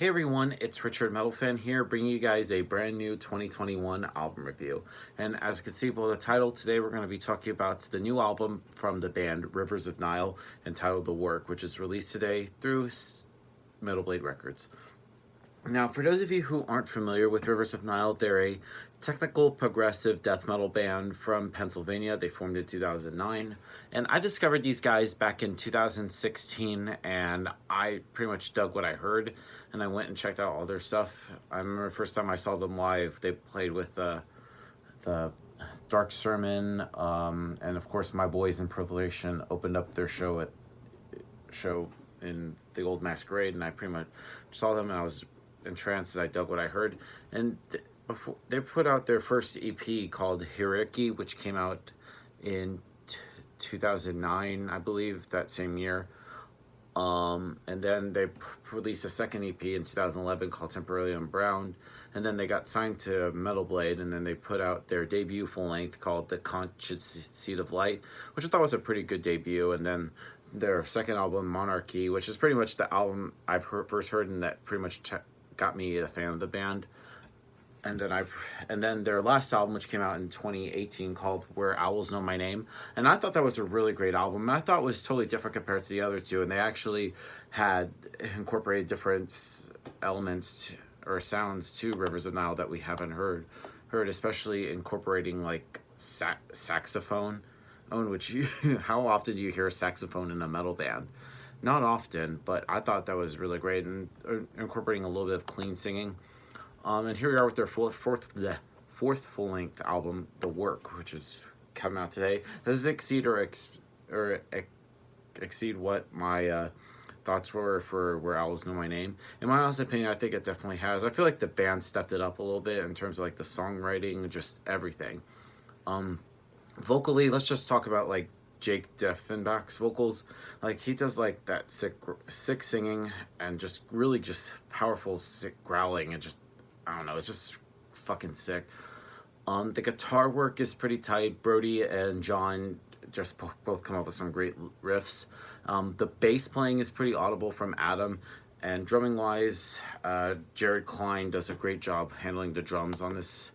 Hey everyone, it's Richard Metalfan here, bringing you guys a brand new 2021 album review. And as you can see by the title, today we're going to be talking about the new album from the band Rivers of Nihil, entitled The Work, which is released today through Metal Blade Records. Now, for those of you who aren't familiar with Rivers of Nihil, they're a technical progressive death metal band from Pennsylvania. They formed in 2009. And I discovered these guys back in 2016, and I pretty much dug what I heard, and I went and checked out all their stuff. I remember the first time I saw them live, they played with the Dark Sermon, and of course My Boys in Privilation opened up their show in the Old Masquerade, and I pretty much saw them and I was entranced and I dug what I heard. And before they put out their first EP called Hiriki, which came out in 2009, I believe, that same year. And then they released a second EP in 2011 called Temporarily Unbound, and then they got signed to Metal Blade, and then they put out their debut full length called The Conscious Seed of Light, which I thought was a pretty good debut. And then their second album, Monarchy, which is pretty much the album I've first heard and that pretty much got me a fan of the band. And then their last album, which came out in 2018, called Where Owls Know My Name. And I thought that was a really great album. And I thought it was totally different compared to the other two. And they actually had incorporated different elements or sounds to Rivers of Nile that we haven't heard, especially incorporating like saxophone. Which how often do you hear a saxophone in a metal band? Not often, but I thought that was really great, and incorporating a little bit of clean singing. And here we are with their fourth full-length album, The Work, which is coming out today. Does it exceed exceed what my thoughts were for Where Owls Know My Name? In my honest opinion, I think it definitely has. I feel like the band stepped it up a little bit in terms of like the songwriting, just everything. Vocally, let's just talk about like Jake Diffenbach's vocals. Like he does like that sick singing and just really just powerful sick growling, and just I don't know, it's just fucking sick. The guitar work is pretty tight. Brody and John just both come up with some great riffs. The bass playing is pretty audible from Adam, and drumming wise, Jared Klein does a great job handling the drums on this.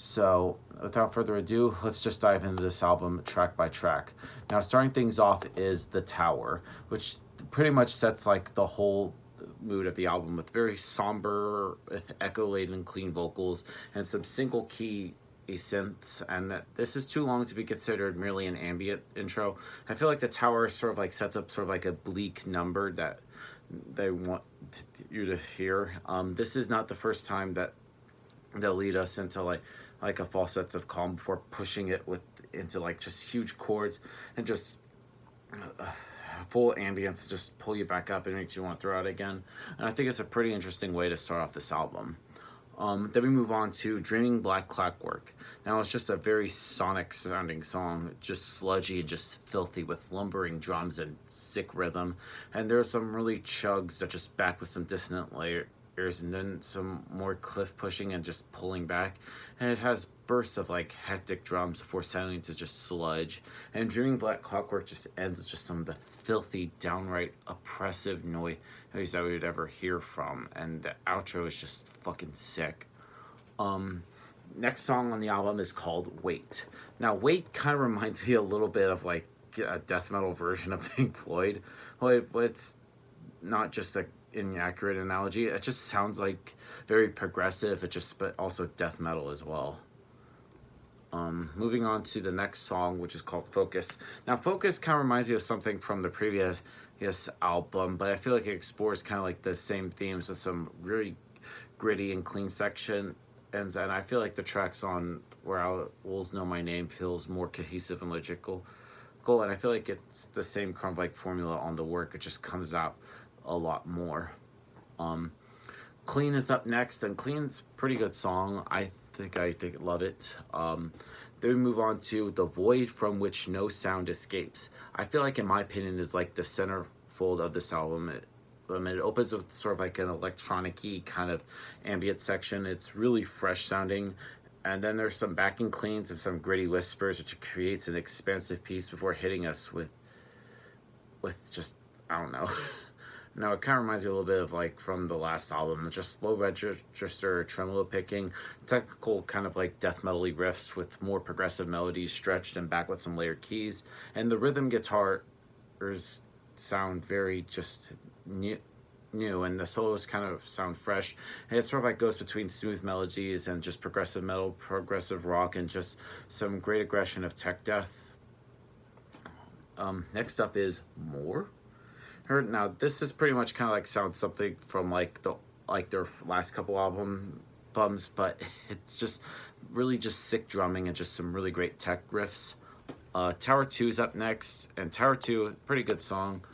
So without further ado, let's just dive into this album track by track. Now, starting things off is The Tower, which pretty much sets like the whole mood of the album, with very somber, with echo-laden clean vocals and some single key synths, and that this is too long to be considered merely an ambient intro. I feel like The Tower sort of like sets up sort of like a bleak number that they want you to hear. This is not the first time that they'll lead us into like a false sense of calm before pushing it into like just huge chords and just full ambience to just pull you back up and makes you want to throw out again. And I think it's a pretty interesting way to start off this album. Then we move on to Dreaming Black Clockwork. Now it's just a very sonic sounding song, just sludgy and just filthy with lumbering drums and sick rhythm. And there's some really chugs that just back with some dissonant layers, and then some more cliff pushing and just pulling back, and it has bursts of like hectic drums before settling to just sludge. And Dreaming Black Clockwork just ends with just some of the filthy, downright oppressive noise that we would ever hear from, and the outro is just fucking sick. Next song on the album is called Wait. Now Wait kind of reminds me a little bit of like a death metal version of Pink Floyd. Well, it's not just a inaccurate analogy. It just sounds like very progressive, but also death metal as well. Moving on to the next song, which is called Focus. Now Focus kind of reminds me of something from the previous album, but I feel like it explores kind of like the same themes with some really gritty and clean section, and I feel like the tracks on Where Owls Know My Name feels more cohesive and logical, and I feel like it's the same kind of like formula on The Work. It just comes out a lot more. Clean is up next, and Clean's a pretty good song. I love it. Then we move on to The Void From Which No Sound Escapes. I feel like, in my opinion, is like the centerfold of this album. It opens with sort of like an electronic-y kind of ambient section. It's really fresh sounding, and then there's some backing cleans and some gritty whispers, which creates an expansive piece before hitting us with just, I don't know, Now it kind of reminds me a little bit of like from the last album, just low register tremolo picking, technical kind of like death metal-y riffs with more progressive melodies stretched and back with some layered keys, and the rhythm guitars sound very just new, and the solos kind of sound fresh, and it sort of like goes between smooth melodies and just progressive metal, progressive rock, and just some great aggression of tech death. Next up is More. Now this is pretty much kind of like sounds something from like their last couple albums, but it's just really just sick drumming and just some really great tech riffs. Tower 2 is up next, and Tower 2, pretty good song.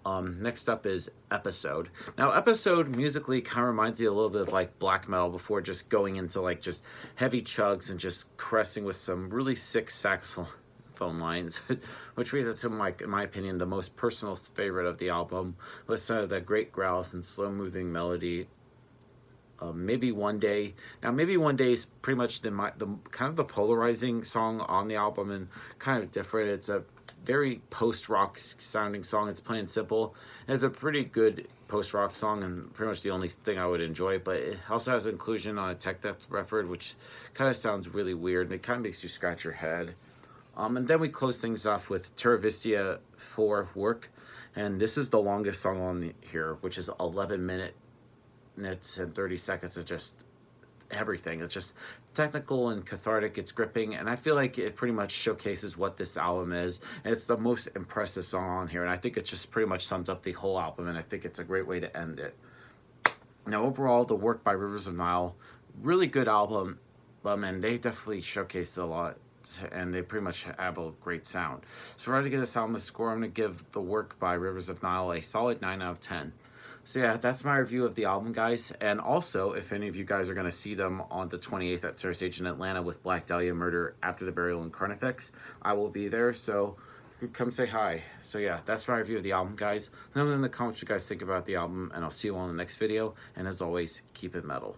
Next up is Episode. Now Episode musically kind of reminds me a little bit of like black metal before just going into like just heavy chugs and just caressing with some really sick saxophone lines, which leads it to in my opinion, the most personal favorite of the album, with some of the great growls and slow moving melody. Maybe One Day. Now Maybe One Day is pretty much the kind of the polarizing song on the album, and kind of different. It's a very post-rock sounding song. It's plain and simple. It's a pretty good post-rock song, and pretty much the only thing I would enjoy, but it also has inclusion on a tech death record, which kind of sounds really weird, and it kind of makes you scratch your head. And then we close things off with Terra Vistia 4 Work, and this is the longest song on here, which is 11 minutes and 30 seconds of just everything. It's just technical and cathartic. It's gripping, and I feel like it pretty much showcases what this album is, and it's the most impressive song on here, and I think it just pretty much sums up the whole album, and I think it's a great way to end it. Now overall, the Work by Rivers of Nihil, really good album, and they definitely showcased a lot, and they pretty much have a great sound. So if I were to give this album a score, I'm going to give The Work by Rivers of Nihil a solid 9 out of 10. So yeah, that's my review of the album, guys. And also, if any of you guys are going to see them on the 28th at Center Stage in Atlanta with Black Dahlia Murder After the Burial and Carnifex, I will be there, so come say hi. So yeah, that's my review of the album, guys. Let me know in the comments what you guys think about the album, and I'll see you all in the next video. And as always, keep it metal.